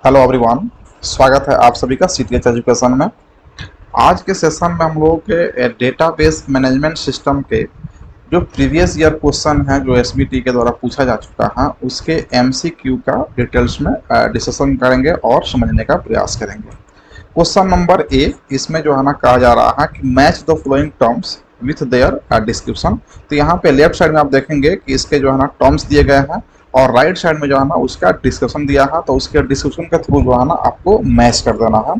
Hello everyone. स्वागत है आप सभी का सीटीएच एजुकेशन में। आज के सेशन में हम लोगों के डेटाबेस मैनेजमेंट सिस्टम के जो प्रीवियस ईयर क्वेश्चन है जो एसबीटी के द्वारा पूछा जा चुका है उसके एमसीक्यू का डिटेल्स में डिस्कशन करेंगे और समझने का प्रयास करेंगे। क्वेश्चन नंबर ए, इसमें जो है ना कहा जा रहा है कि match the following terms with their description. तो यहाँ पे लेफ्ट साइड में आप देखेंगे कि इसके जो है ना टर्म्स दिए गए हैं और राइट साइड में जो है ना उसका डिस्क्रिप्शन दिया है, तो उसके डिस्क्रिप्शन के थ्रू जो है ना आपको मैच कर देना है।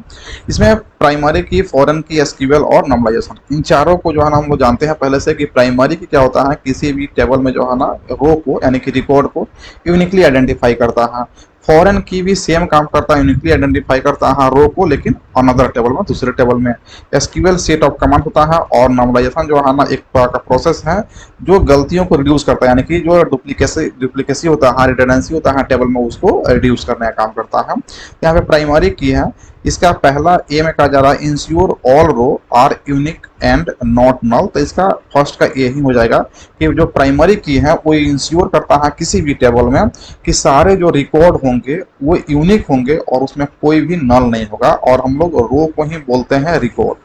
इसमें प्राइमरी की, फॉरेन की, एसक्यूएल और नॉर्मलाइजेशन, इन चारों को जो है ना हम लोग जानते हैं पहले से कि प्राइमरी की क्या होता है, किसी भी टेबल में जो है ना रो को यानी कि रिकॉर्ड को यूनिकली आइडेंटिफाई करता है। फॉरेन की भी सेम काम करता है, यूनिकली आइडेंटिफाई करता है रो को, लेकिन अनदर टेबल में, दूसरे टेबल में। एसक्यूएल सेट ऑफ कमांड होता है और नॉर्मलाइजेशन जो है ना एक प्रकार का प्रोसेस है जो गलतियों को रिड्यूस करता है, यानी कि जो डुप्लीकेसी होता है, रिडंडेंसी होता है टेबल में, उसको रिड्यूस करने का काम करता है। यहाँ पे प्राइमरी की है, इसका पहला ए में कहा जा रहा है ensure all row are unique and not null. तो इसका फर्स्ट का ए ही हो जाएगा कि जो प्राइमरी की है वो इंश्योर करता है किसी भी टेबल में कि सारे जो रिकॉर्ड होंगे वो यूनिक होंगे और उसमें कोई भी नल नहीं होगा। और हम लोग रो को ही बोलते हैं रिकॉर्ड,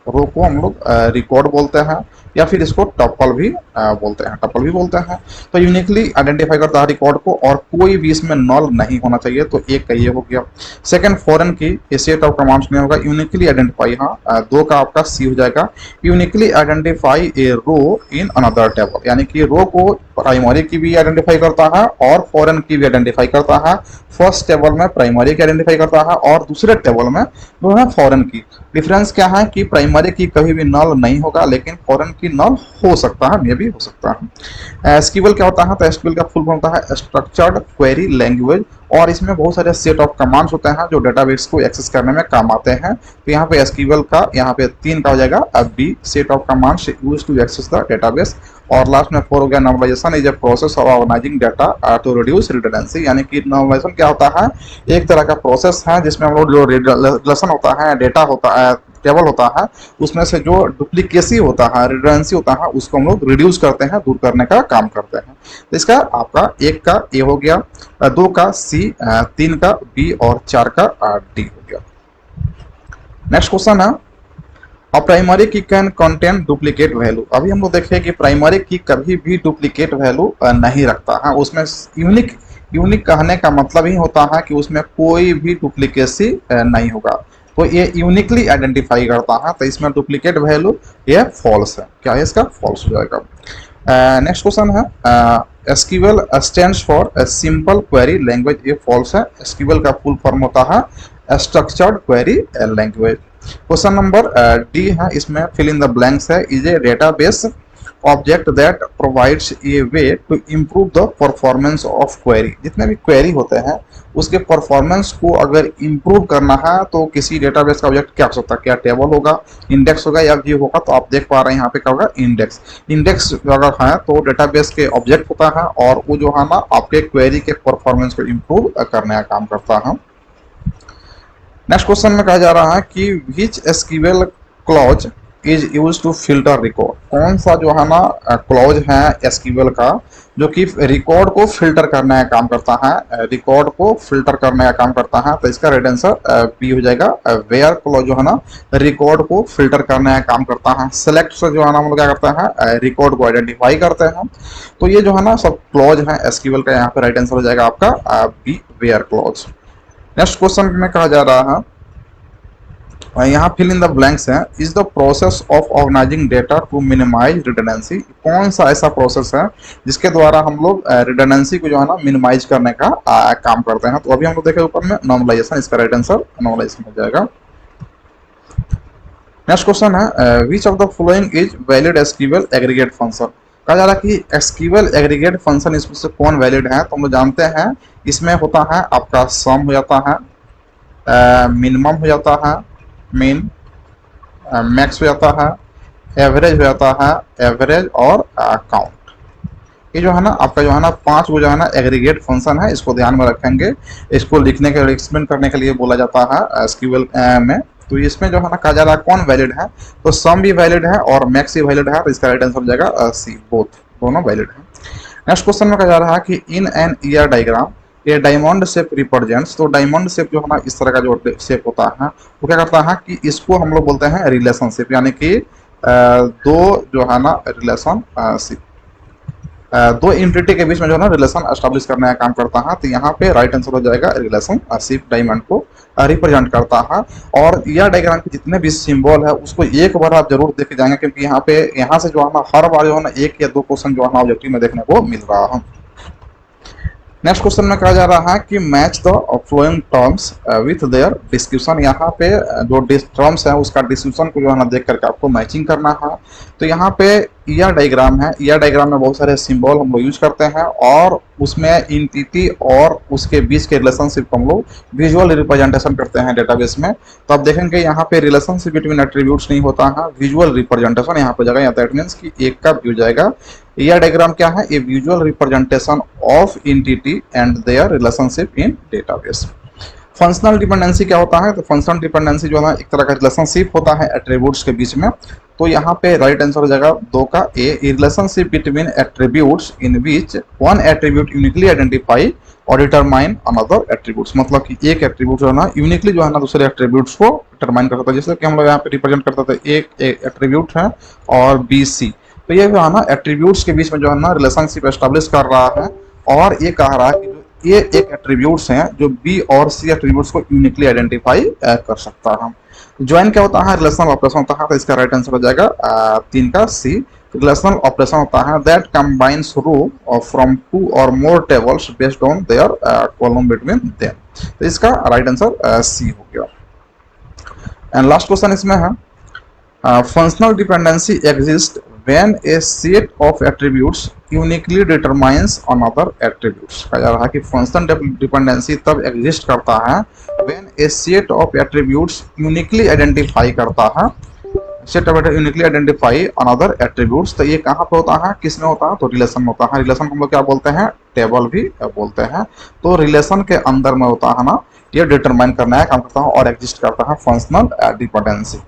रो को हम लोग रिकॉर्ड बोलते हैं या फिर इसको टपल भी बोलते हैं। तो यूनिकली आइडेंटिफाई करता है रिकॉर्ड को और कोई भी इसमें नल नहीं होना चाहिए। तो एक का ये हो गया। सेकंड, फॉरेन की, ये सेट ऑफ कमांड्स नहीं होगा, यूनिकली आइडेंटिफाई, हाँ, दो का आपका सी हो जाएगा। Uniquely identify a row in another table, यानी कि रो को प्राइमरी की भी आइडेंटिफाई करता है और फॉरेन की भी आइडेंटिफाई करता है। फर्स्ट टेबल में प्राइमरी की आइडेंटिफाई करता है और दूसरे टेबल में जो है फॉरेन की। डिफरेंस क्या है कि प्राइमरी की कभी भी नल नहीं होगा, लेकिन फॉरेन की नल हो सकता है, मे भी हो सकता है। एसक्यूएल क्या होता है? तो एसक्यूएल का फुल फॉर्म होता है स्ट्रक्चर्ड क्वेरी लैंग्वेज, और इसमें बहुत सारे सेट ऑफ कमांड्स होते हैं जो डेटाबेस को एक्सेस करने में काम आते हैं। तो यहाँ पे एसक्यूएल का यहाँ पे 3 का हो जाएगा, अब B set of commands used to access the database. और लास्ट में 4 हो गया normalization is a process of organizing data to reduce redundancy. यानी कि नॉर्मलाइजेशन क्या होता है? एक तरह का प्रोसेस है जिसमें हम लोग जो रिलेशन होता है, डेटा होता है, टेबल होता है, उसमें से जो डुप्लीकेसी होता है, रिडंडेंसी होता है, उसको हम लोग रिड्यूस करते हैं, दूर करने का काम करते हैं। तो इसका आपका 1 का ए हो गया, 2 का सी, 3 का बी और 4 का डी हो गया। नेक्स्ट क्वेश्चन है, और प्राइमरी की कैन कंटेन डुप्लीकेट वैल्यू। अभी हम लोग देखें कि प्राइमरी की कभी भी डुप्लीकेट वैल्यू नहीं रखता है, उसमें यूनिक कहने का मतलब ही होता है कि उसमें कोई भी डुप्लीकेसी नहीं होगा। तो ये यूनिकली आइडेंटिफाई करता है, तो इसमें डुप्लीकेट वैल्यू ये फॉल्स है। क्या है इसका? फॉल्स हो जाएगा। नेक्स्ट क्वेश्चन है, SQL stands for simple query language, ये फॉल्स है। एसक्यूएल का फुल फॉर्म होता है structured query language. Question number D है, इसमें फिल इन द ब्लैंक्स है। Is a database object that provides a way to improve the performance of query. जितने भी क्वेरी होते हैं उसके परफॉर्मेंस को अगर इम्प्रूव करना है तो किसी डेटाबेस का ऑब्जेक्ट क्या हो सकता है? क्या टेबल होगा, इंडेक्स होगा या व्यू होगा? तो आप देख पा रहे हैं यहाँ पे क्या होगा? इंडेक्स। इंडेक्स अगर है तो डेटाबेस के ऑब्जेक्ट होता है और वो जो है ना आपके क्वेरी के परफॉर्मेंस को इम्प्रूव करने का काम करता है। नेक्स्ट क्वेश्चन में कहा जा रहा है कि which SQL clause is use to filter record. कौन सा जो है ना क्लॉज है एसक्यूएल का जो कि रिकॉर्ड को फिल्टर करने का काम करता है, रिकॉर्ड को फिल्टर करने का काम करता है? तो इसका राइट आंसर बी हो जाएगा। वेयर क्लॉज जो है ना रिकॉर्ड को फिल्टर करने का काम करता है। सेलेक्ट से जो है ना हम लोग क्या करते हैं? रिकॉर्ड को आइडेंटिफाई करते हैं। तो ये जो है ना सब क्लॉज है एसक्यूएल का, यहाँ पे राइट आंसर हो जाएगा आपका B, where clause. Next question में कहा जा रहा है, यहाँ फिल इन द ब्लैंक्स है, is the process of organizing data to minimize redundancy. कौन सा ऐसा प्रोसेस है जिसके द्वारा हम लोग रिडंडेंसी को जो है ना मिनिमाइज करने का काम करते हैं? तो अभी हम लोग देखें ऊपर में नॉर्मलाइजेशन, इसका राइट आंसर नॉर्मलाइजेशन हो जाएगा। नेक्स्ट क्वेश्चन है, which of the following is valid SQL aggregate function. कहा जा रहा है कि एसक्यूएल एग्रीगेट फंक्शन इसमें से कौन वैलिड है? तो हम लोग जानते हैं इसमें होता है आपका सम हो जाता है, मिनिमम हो जाता है, मीन, मैक्स हो जाता है, एवरेज हो जाता है, एवरेज और काउंट। ये जो है ना आपका जो है ना 5 वो जो है ना एग्रीगेट फंक्शन है, इसको ध्यान में रखेंगे। इसको लिखने के एक्सप्लेन करने के लिए बोला जाता है एसक्यूएल में। तो इसमें जो है ना कहा जा रहा है कौन वैलिड है? तो सम भी वैलिड है और मैक्स भी वैलिड है। तो इसका राइट आंसर हो जाएगा सी, बोथ, दोनों वैलिड है। नेक्स्ट क्वेश्चन में कहा जा रहा है कि इन एन ईयर डायग्राम ये डायमंड शेप रिप्रेजेंट्स, तो डायमंड शेप जो है ना इस तरह का जो शेप होता है वो क्या करता है कि इसको हम लोग बोलते हैं रिलेशनशिप, यानी कि दो जो है ना रिलेशनशिप, दो एंटिटी के बीच में जो है ना रिलेशन एस्टेब्लिश करने का काम करता है। तो यहाँ पे राइट आंसर हो जाएगा रिलेशनशिप डायमंड को रिप्रेजेंट करता है। और यह डायग्राम के जितने भी सिंबल है उसको एक बार आप जरूर देख जाएंगे, क्योंकि यहाँ पे यहाँ से जो है ना हर बार जो है ना एक या दो क्वेश्चन जो है ना ऑब्जेक्टिव में देखने को मिल रहा है। नेक्स्ट क्वेश्चन में कहा जा रहा है कि match the flowing terms with their description. यहाँ पे जो टर्म्स है उसका डिस्क्रिप्शन को जो है ना देख करके आपको मैचिंग करना है। तो यहाँ पे यह डायग्राम है, यह डायग्राम में बहुत सारे सिंबल हम लोग यूज करते हैं और उसमें एंटिटी और उसके बीच के रिलेशनशिप को हम लोग विजुअल रिप्रेजेंटेशन करते हैं डेटाबेस में। तो आप देखेंगे यहाँ पे रिलेशनशिप बिटवीन एट्रीब्यूट्स नहीं होता है, विजुअल रिप्रेजेंटेशन यहाँ पे जाएगा। दैट मीन्स कि एक का व्यू जाएगा। यह डायग्राम क्या है? A visual representation of entity and their relationship in database. Functional dependency क्या होता है? तो फंक्शनल डिपेंडेंसी जो है एक तरह का रिलेशनशिप होता है एट्रीब्यूट्स के बीच में। तो यहाँ पे राइट आंसर हो जाएगा दो का a, relationship between attributes in which one attribute uniquely identify और डिटरमाइन अनदर एट्रीब्यूट्स। मतलब कि एक एट्रीब्यूट जो है ना यूनिकली जो है ना दूसरे एट्रीब्यूट्स को डिटरमाइन कर सकता है। जैसे कि हम लोग यहाँ पे रिप्रेजेंट करते थे एक एट्रीब्यूट है और बी सी, तो ये जो है ना एट्रीब्यूट्स के बीच में जो है ना रिलेशनशिप एस्टेब्लिश कर रहा है और ये कह रहा है कि ये एक एट्रीब्यूट्स हैं जो बी और सी एट्रीब्यूट्स को यूनिकली आइडेंटिफाई कर सकता है। ज्वाइन क्या होता है? रिलेशनल ऑपरेशन होता है। तो इसका राइट आंसर हो जाएगा 3 का सी। रिलेशनल ऑपरेशन होता है दैट कंबाइंस रो फ्रॉम 2 और more tables based on their column between them. तो इसका राइट आंसर सी हो गया। एंड लास्ट क्वेश्चन इसमें है functional dependency exists when a set of attributes uniquely determines another attributes। कहा जा रहा है कि functional dependency तब exist करता है when a set of attributes uniquely identify करता है, set of uniquely identify another attributes। तो ये कहाँ पे होता है, किसमें होता है? तो रिलेशन में होता है। रिलेशन हम लोग क्या बोलते हैं? टेबल भी बोलते हैं। तो रिलेशन के अंदर में होता है ना, ये डिटरमाइन करना है काम करता है और एग्जिस्ट करता है फंक्शनल डिपेंडेंसी।